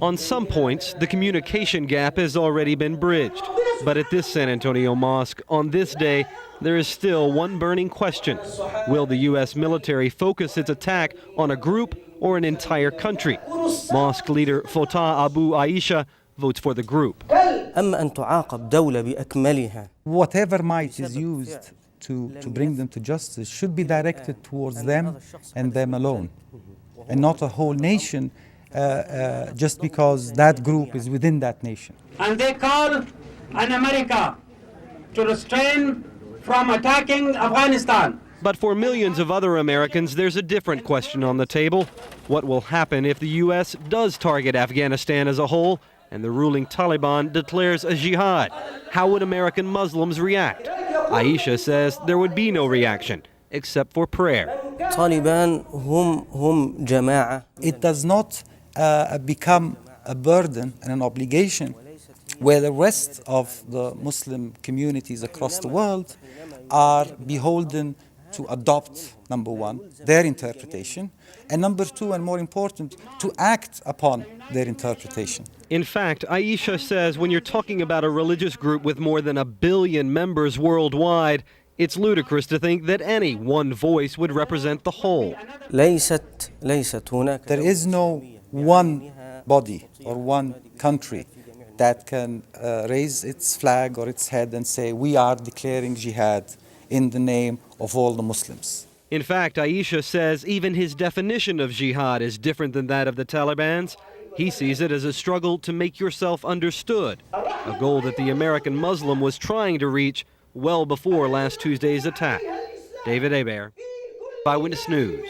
On some points, the communication gap has already been bridged. But at this San Antonio mosque, on this day, there is still one burning question. Will the U.S. military focus its attack on a group or an entire country? Mosque leader Fatah Abu Aisha votes for the group. Whatever might is used to bring them to justice should be directed towards them and them alone, and not a whole nation just because that group is within that nation. And they call on America to restrain from attacking Afghanistan. But for millions of other Americans, there's a different question on the table. What will happen if the U.S. does target Afghanistan as a whole and the ruling Taliban declares a jihad? How would American Muslims react? Aisha says there would be no reaction, except for prayer. It does not become a burden and an obligation where the rest of the Muslim communities across the world are beholden to adopt, number one, their interpretation, and number two, and more important, to act upon their interpretation. In fact, Aisha says when you're talking about a religious group with more than 1 billion members worldwide, it's ludicrous to think that any one voice would represent the whole. There is no one body or one country that can raise its flag or its head and say, we are declaring jihad in the name of all the Muslims. In fact, Aisha says even his definition of jihad is different than that of the Taliban's. He sees it as a struggle to make yourself understood, a goal that the American Muslim was trying to reach well before last Tuesday's attack. David Hebert, Eyewitness News.